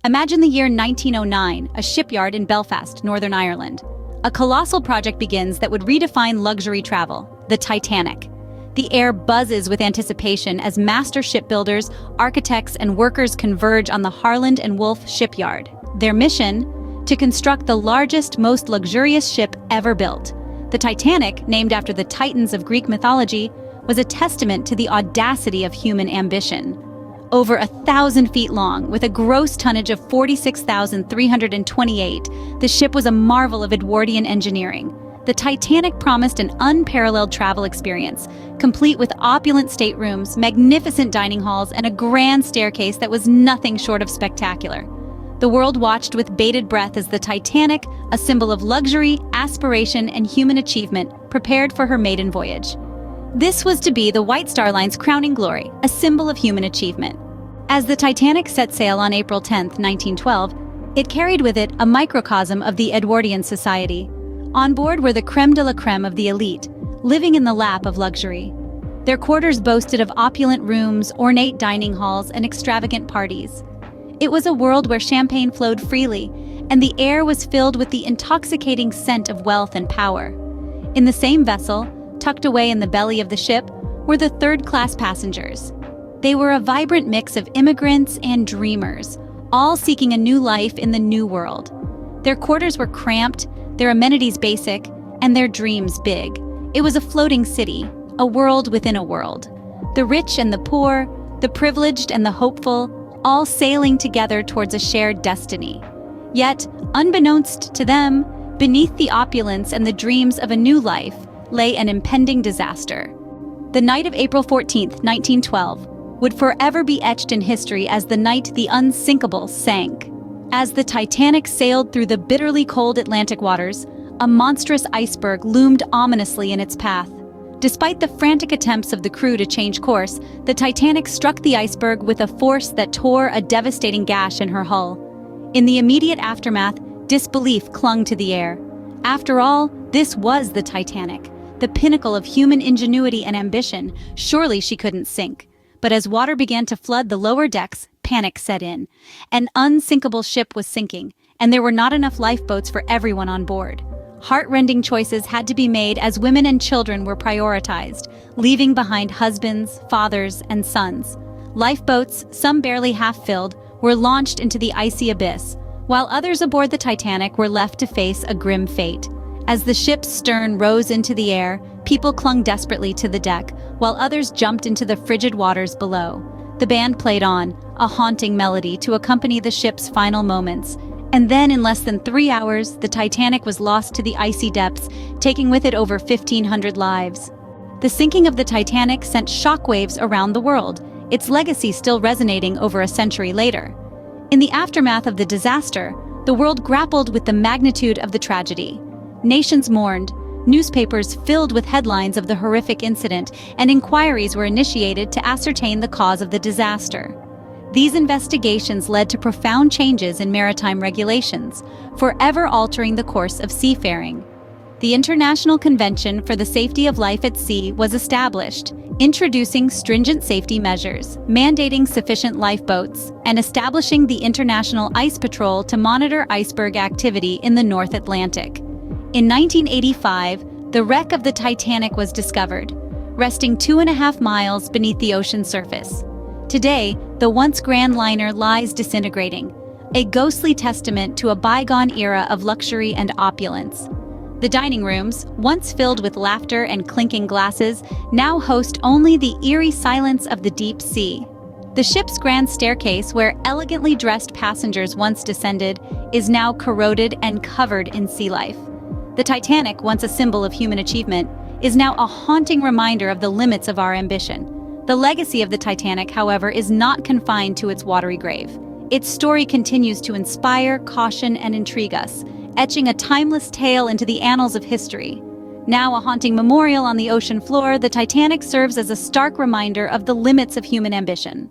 Imagine the year 1909, a shipyard in Belfast, Northern Ireland. A colossal project begins that would redefine luxury travel, the Titanic. The air buzzes with anticipation as master shipbuilders, architects, and workers converge on the Harland and Wolff shipyard. Their mission? To construct the largest, most luxurious ship ever built. The Titanic, named after the Titans of Greek mythology, was a testament to the audacity of human ambition. Over 1,000 feet long, with a gross tonnage of 46,328, the ship was a marvel of Edwardian engineering. The Titanic promised an unparalleled travel experience, complete with opulent staterooms, magnificent dining halls, and a grand staircase that was nothing short of spectacular. The world watched with bated breath as the Titanic, a symbol of luxury, aspiration, and human achievement, prepared for her maiden voyage. This was to be the White Star Line's crowning glory, a symbol of human achievement. As the Titanic set sail on April 10, 1912, it carried with it a microcosm of the Edwardian society. On board were the crème de la crème of the elite, living in the lap of luxury. Their quarters boasted of opulent rooms, ornate dining halls, and extravagant parties. It was a world where champagne flowed freely, and the air was filled with the intoxicating scent of wealth and power. In the same vessel, tucked away in the belly of the ship, were the third-class passengers. They were a vibrant mix of immigrants and dreamers, all seeking a new life in the new world. Their quarters were cramped, their amenities basic, and their dreams big. It was a floating city, a world within a world. The rich and the poor, the privileged and the hopeful, all sailing together towards a shared destiny. Yet, unbeknownst to them, beneath the opulence and the dreams of a new life, lay an impending disaster. The night of April 14, 1912, would forever be etched in history as the night the Unsinkable sank. As the Titanic sailed through the bitterly cold Atlantic waters, a monstrous iceberg loomed ominously in its path. Despite the frantic attempts of the crew to change course, the Titanic struck the iceberg with a force that tore a devastating gash in her hull. In the immediate aftermath, disbelief clung to the air. After all, this was the Titanic, the pinnacle of human ingenuity and ambition. Surely she couldn't sink. But as water began to flood the lower decks, panic set in. An unsinkable ship was sinking, and there were not enough lifeboats for everyone on board. Heart-rending choices had to be made as women and children were prioritized, leaving behind husbands, fathers, and sons. Lifeboats, some barely half-filled, were launched into the icy abyss, while others aboard the Titanic were left to face a grim fate. As the ship's stern rose into the air, people clung desperately to the deck, while others jumped into the frigid waters below. The band played on, a haunting melody to accompany the ship's final moments. And then, in less than 3 hours, the Titanic was lost to the icy depths, taking with it over 1,500 lives. The sinking of the Titanic sent shockwaves around the world, its legacy still resonating over a century later. In the aftermath of the disaster, the world grappled with the magnitude of the tragedy. Nations mourned, newspapers filled with headlines of the horrific incident, and inquiries were initiated to ascertain the cause of the disaster. These investigations led to profound changes in maritime regulations, forever altering the course of seafaring. The International Convention for the Safety of Life at Sea was established, introducing stringent safety measures, mandating sufficient lifeboats, and establishing the International Ice Patrol to monitor iceberg activity in the North Atlantic. In 1985, the wreck of the Titanic was discovered, resting 2.5 miles beneath the ocean surface. Today, the once grand liner lies disintegrating, a ghostly testament to a bygone era of luxury and opulence. The dining rooms, once filled with laughter and clinking glasses, now host only the eerie silence of the deep sea. The ship's grand staircase, where elegantly dressed passengers once descended, is now corroded and covered in sea life. The Titanic, once a symbol of human achievement, is now a haunting reminder of the limits of our ambition. The legacy of the Titanic, however, is not confined to its watery grave. Its story continues to inspire, caution, and intrigue us, etching a timeless tale into the annals of history. Now a haunting memorial on the ocean floor, the Titanic serves as a stark reminder of the limits of human ambition.